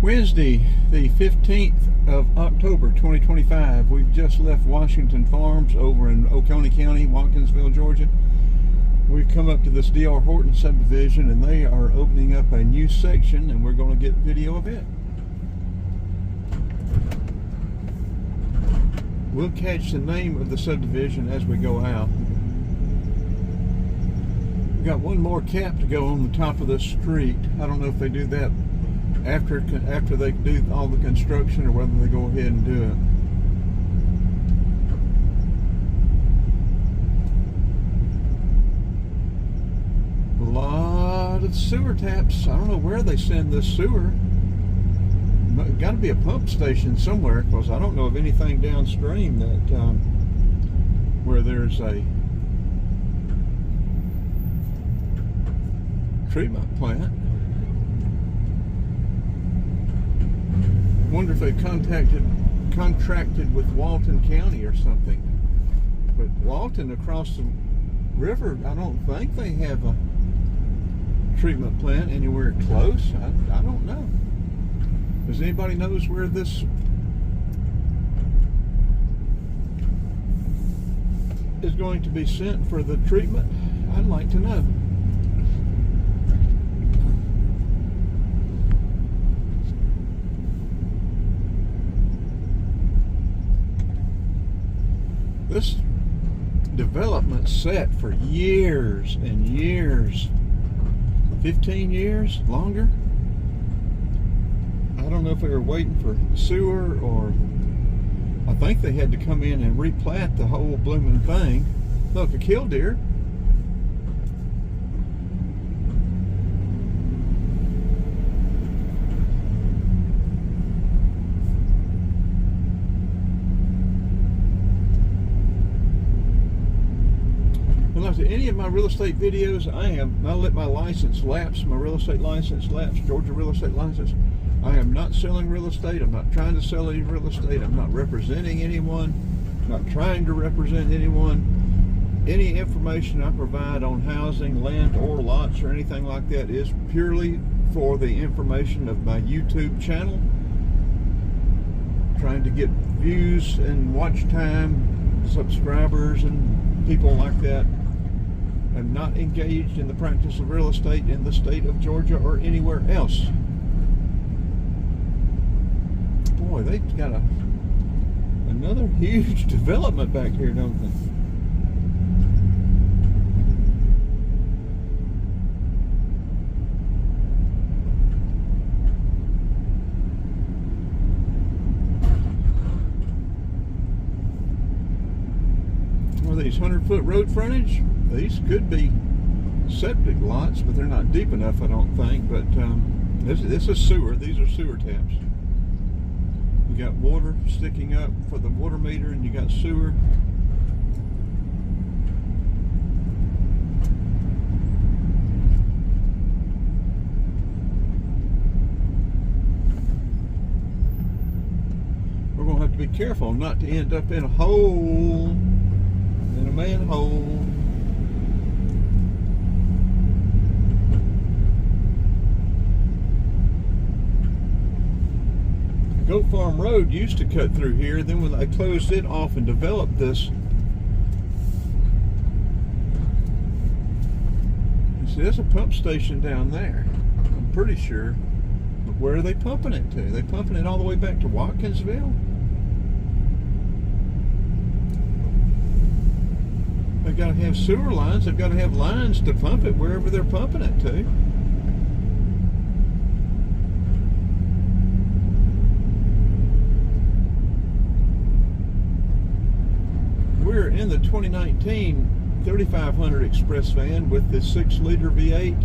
Wednesday, the 15th of October 2025. We've just left Washington Farms over in Oconee County, Watkinsville, Georgia. We've come up to this D.R. Horton subdivision, and they are opening up a new section, and we're going to get video of it. We'll catch the name of the subdivision as we go out. We've got one more cap to go on the top of this street. I don't know if they do that after they do all the construction or whether they go ahead and do it. A lot of sewer taps. I don't know where they send this sewer. Got to be a pump station somewhere, because I don't know of anything downstream that where there's a treatment plant. Wonder if they contracted with Walton County or something. But Walton across the river, I don't think they have a treatment plant anywhere close. I don't know. Does anybody knows where this is going to be sent for the treatment? I'd like to know. This development set for years and years. 15 years? Longer? I don't know if they were waiting for sewer, or I think they had to come in and replat the whole blooming thing. Look, a killdeer. And like any of my real estate videos, I let my license lapse, my real estate license lapse, Georgia real estate license. I am not selling real estate. I'm not trying to sell any real estate. I'm not representing anyone. I'm not trying to represent anyone. Any information I provide on housing, land, or lots, or anything like that is purely for the information of my YouTube channel. Trying to get views and watch time, subscribers, and people like that. I'm not engaged in the practice of real estate in the state of Georgia or anywhere else. Boy, they've got another huge development back here, don't they? Well, these 100-foot road frontage, these could be septic lots, but they're not deep enough, I don't think. But this is sewer. These are sewer taps. You got water sticking up for the water meter, and you got sewer. We're going to have to be careful not to end up in a hole, in a manhole. Goat Farm Road used to cut through here. Then when they closed it off and developed this, you see, there's a pump station down there, I'm pretty sure. But where are they pumping it to? Are they pumping it all the way back to Watkinsville? They've got to have sewer lines. They've got to have lines to pump it wherever they're pumping it to. We're in the 2019 3500 Express van with the 6-liter V8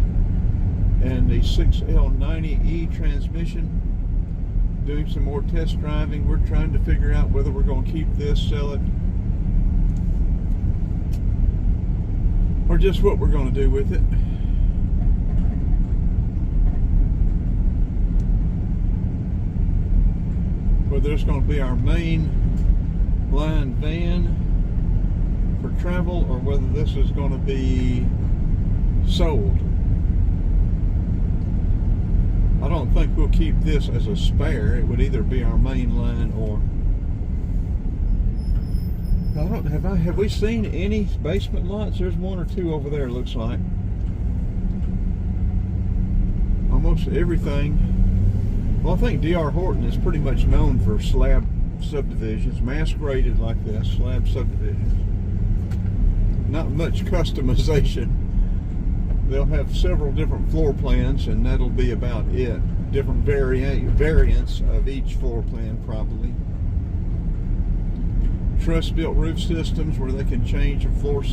and the 6L90E transmission. Doing some more test driving. We're trying to figure out whether we're going to keep this, sell it, or just what we're going to do with it. Whether it's going to be our main line van for travel, or whether this is going to be sold. I don't think we'll keep this as a spare. It would either be our main line or... I don't have we seen any basement lots? There's one or two over there, it looks like. Almost everything. Well, I think D.R. Horton is pretty much known for slab subdivisions, masqueraded like this, slab subdivisions. Not much customization. They'll have several different floor plans, and that'll be about it. Different variants of each floor plan, probably. Truss-built roof systems where they can change a floor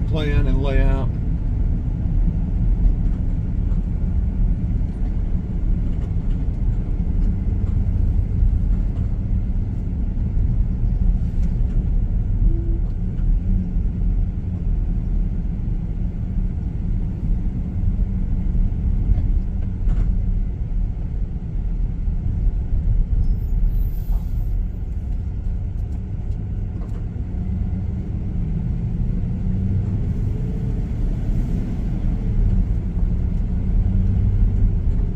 plan and layout.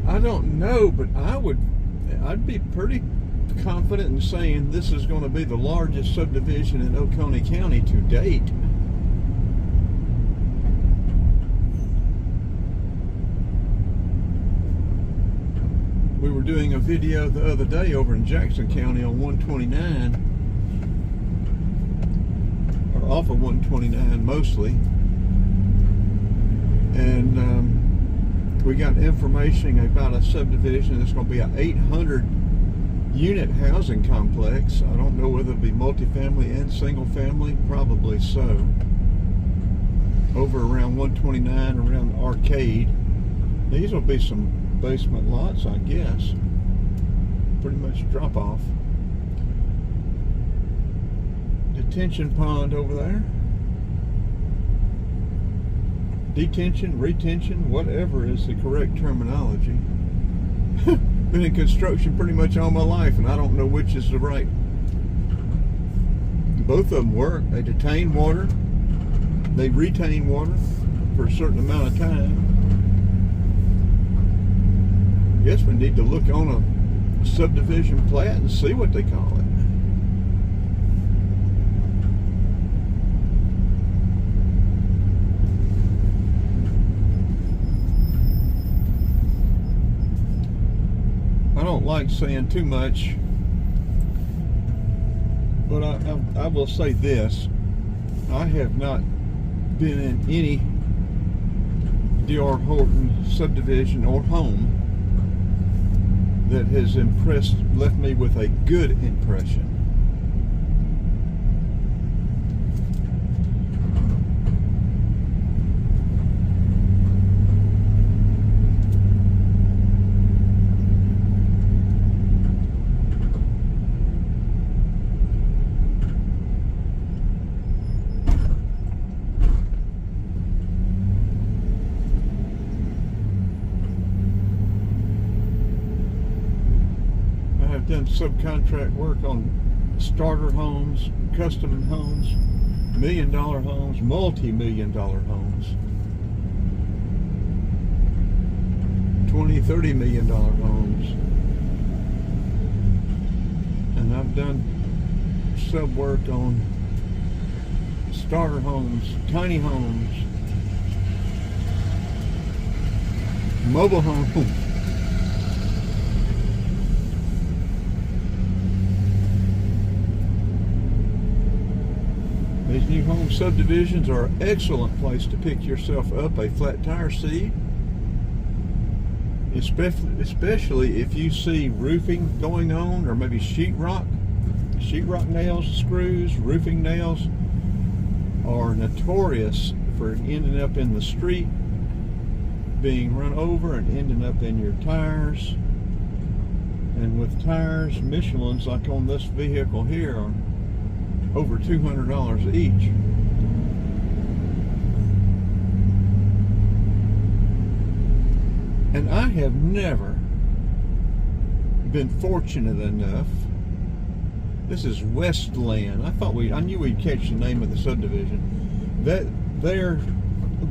I don't know, but I'd be pretty confident in saying this is going to be the largest subdivision in Oconee County to date. We were doing a video the other day over in Jackson County on 129, or off of 129 mostly, and we got information about a subdivision that's going to be an 800 unit housing complex. I don't know whether it'll be multifamily and single family, probably so. Over around 129, around the arcade. These will be some basement lots, I guess. Pretty much drop off. Detention pond over there. Detention, retention, whatever is the correct terminology. Been in construction pretty much all my life, and I don't know which is the right. Both of them work. They detain water. They retain water for a certain amount of time. Guess we need to look on a subdivision plat and see what they call it. I don't like saying too much, but I will say this. I have not been in any D.R. Horton subdivision or home that has left me with a good impression. Done subcontract work on starter homes, custom homes, $1 million homes, multi-million-dollar homes, $20, $30 million homes, and I've done sub work on starter homes, tiny homes, mobile homes. These new home subdivisions are an excellent place to pick yourself up a flat tire seat, especially if you see roofing going on, or maybe sheetrock nails, screws. Roofing nails are notorious for ending up in the street, being run over and ending up in your tires. And with tires, Michelin's like on this vehicle here are over $200 each. And I have never been fortunate enough. This is Westland. I knew we'd catch the name of the subdivision. That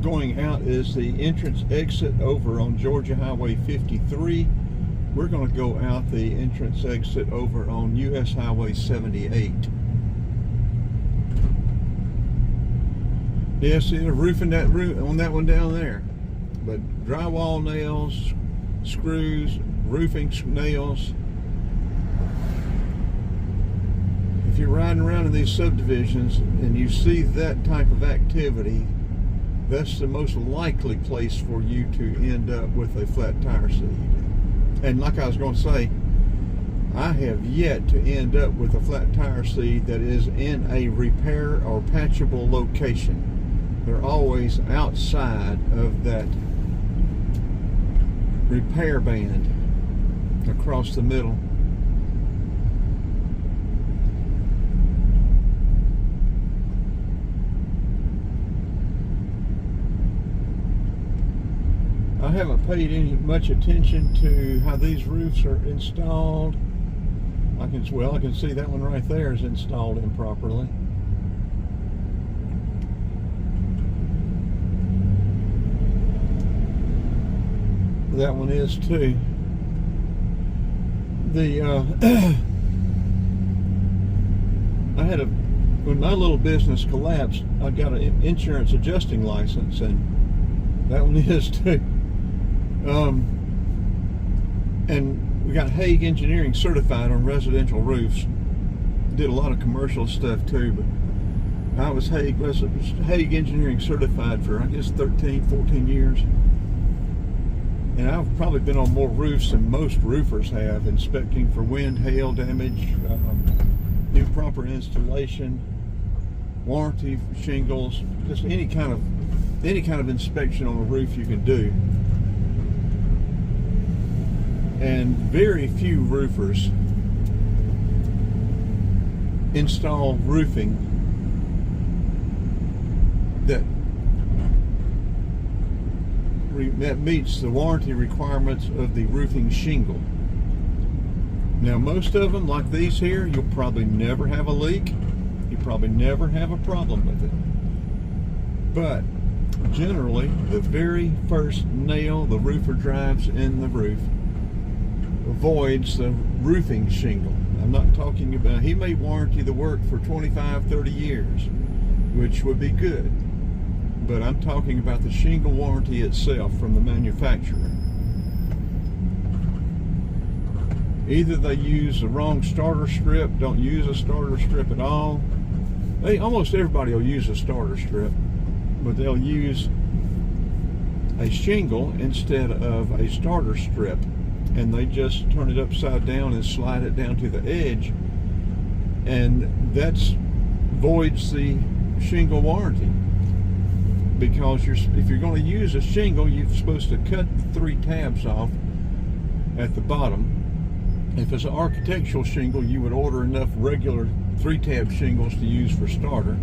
going out is the entrance exit over on Georgia Highway 53. We're going to go out the entrance exit over on US Highway 78. Yeah, see, they're roofing that roof on that one down there. But drywall nails, screws, roofing nails. If you're riding around in these subdivisions and you see that type of activity, that's the most likely place for you to end up with a flat tire seed. And like I was going to say, I have yet to end up with a flat tire seed that is in a repair or patchable location. They're always outside of that repair band across the middle. I haven't paid much attention to how these roofs are installed. I can see that one right there is installed improperly. That one is too. When my little business collapsed, I got an insurance adjusting license, and that one is too. And we got Hague Engineering certified on residential roofs. Did a lot of commercial stuff too, but I was Hague Engineering certified for, I guess, 13, 14 years. And I've probably been on more roofs than most roofers have, inspecting for wind, hail damage, improper installation, warranty shingles, just any kind of inspection on a roof you can do. And very few roofers install roofing that meets the warranty requirements of the roofing shingle. Now, most of them, like these here, you'll probably never have a leak. You probably never have a problem with it. But generally, the very first nail the roofer drives in the roof avoids the roofing shingle. I'm not talking about, he may warranty the work for 25, 30 years, which would be good. But I'm talking about the shingle warranty itself from the manufacturer. Either they use the wrong starter strip, don't use a starter strip at all. Almost everybody will use a starter strip, but they'll use a shingle instead of a starter strip. And they just turn it upside down and slide it down to the edge, and that voids the shingle warranty, because if you're going to use a shingle, you're supposed to cut the 3 tabs off at the bottom. If it's an architectural shingle, you would order enough regular 3-tab shingles to use for starter.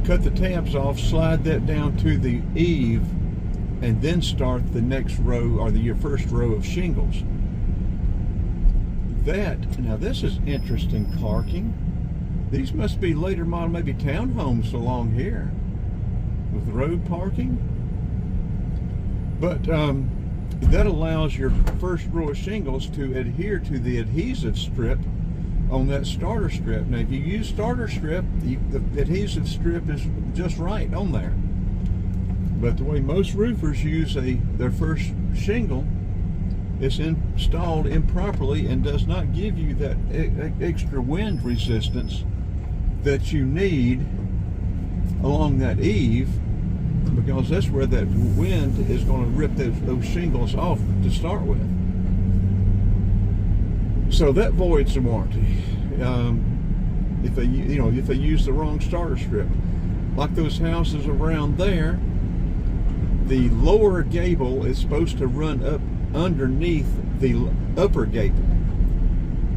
Cut the tabs off, slide that down to the eave, and then start the next row, or your first row of shingles. Now this is interesting parking. These must be later model, maybe townhomes along here with road parking. But that allows your first row of shingles to adhere to the adhesive strip on that starter strip. Now if you use starter strip, the adhesive strip is just right on there. But the way most roofers use their first shingle, it's installed improperly and does not give you that extra wind resistance that you need along that eave, because that's where that wind is going to rip those shingles off to start with. So that voids the warranty if they use the wrong starter strip. Like those houses around there, the lower gable is supposed to run up underneath the upper gable.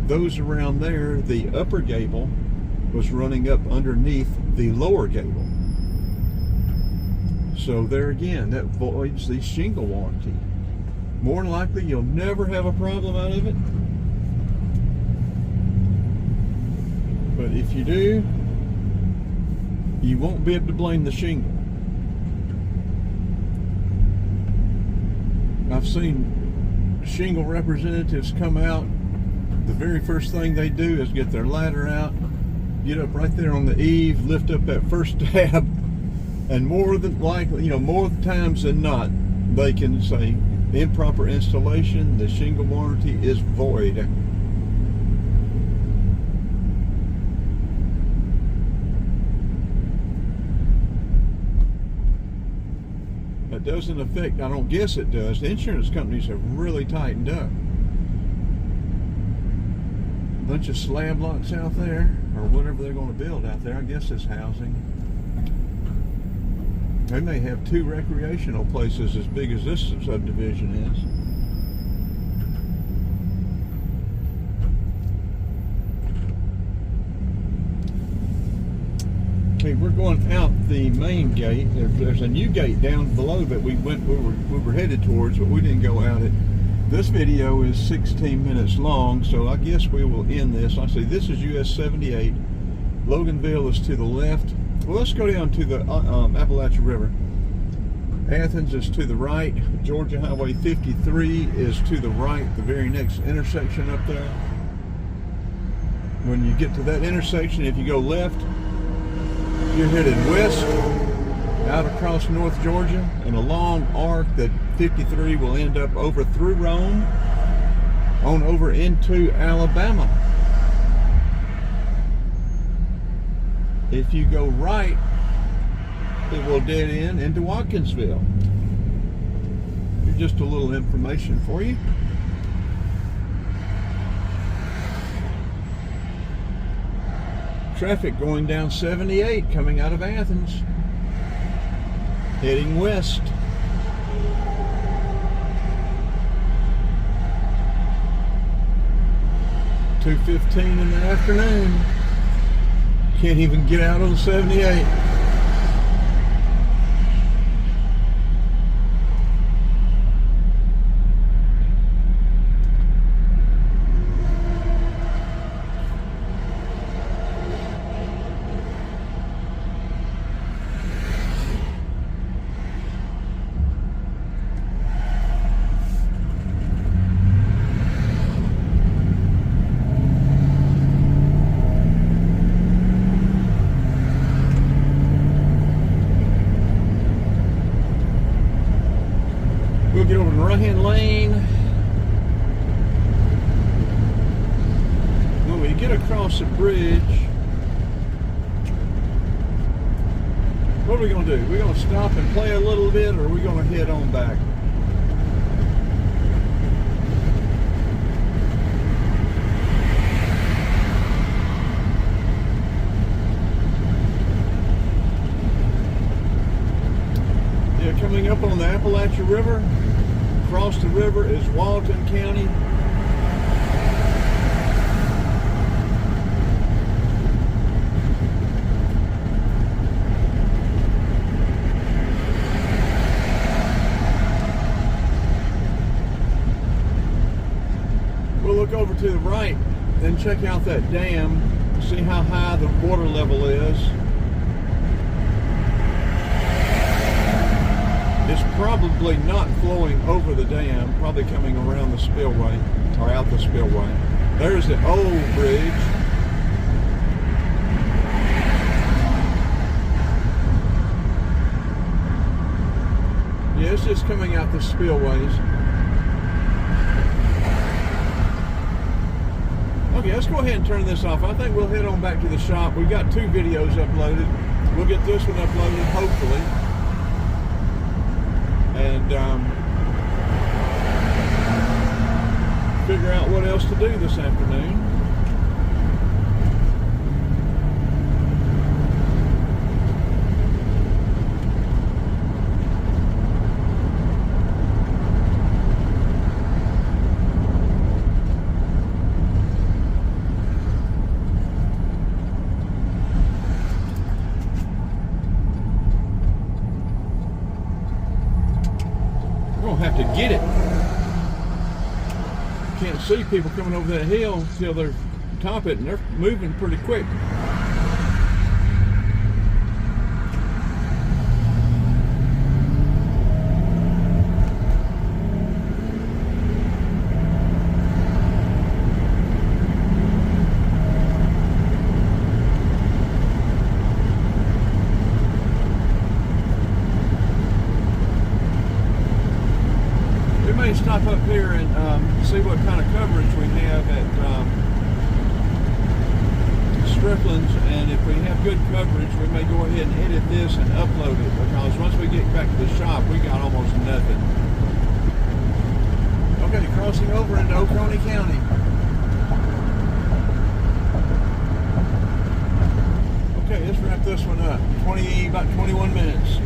Those around there, the upper gable was running up underneath the lower gable. So there again, that voids the shingle warranty. More than likely, you'll never have a problem out of it. But if you do, you won't be able to blame the shingle. I've seen shingle representatives come out. The very first thing they do is get their ladder out, get up right there on the eave, lift up that first tab, and more than likely, more times than not, they can say improper installation, the shingle warranty is void. That doesn't affect, I don't guess it does. The insurance companies have really tightened up. Bunch of slab lots out there, or whatever they're going to build out there. I guess it's housing. They may have 2 recreational places as big as this subdivision is. Okay, we're going out the main gate. There's a new gate down below that we were headed towards, but we didn't go out it. This video is 16 minutes long, so I guess we will end this. I see this is US 78. Loganville is to the left. Well, let's go down to the Appalachian River. Athens is to the right. Georgia Highway 53 is to the right, the very next intersection up there. When you get to that intersection, if you go left, you're headed west, out across North Georgia, and a long arc that 53 will end up over through Rome, on over into Alabama. If you go right, it will dead end into Watkinsville. Here's just a little information for you. Traffic going down 78 coming out of Athens, heading west. .2:15 in the afternoon. Can't even get out on 78. We'll get over the right-hand lane. When we get across the bridge, what are we going to do? We're going to stop and play a little bit, or are we going to head on back? Yeah, coming up on the Appalachian River. Across the river is Walton County. We'll look over to the right and check out that dam, see how high the water level is. It's probably not flowing over the dam, probably coming around the spillway, or out the spillway. There's the old bridge. Yeah, it's just coming out the spillways. Okay, let's go ahead and turn this off. I think we'll head on back to the shop. We've got 2 videos uploaded. We'll get this one uploaded, hopefully. And figure out what else to do this afternoon. Have to get it. Can't see people coming over that hill till they're top it, and they're moving pretty quick. stop up here and see what kind of coverage we have at Strickland's, and if we have good coverage, we may go ahead and edit this and upload it, because once we get back to the shop, we got almost nothing. Okay, crossing over into Oconee County. Okay, let's wrap this one up. About 21 minutes.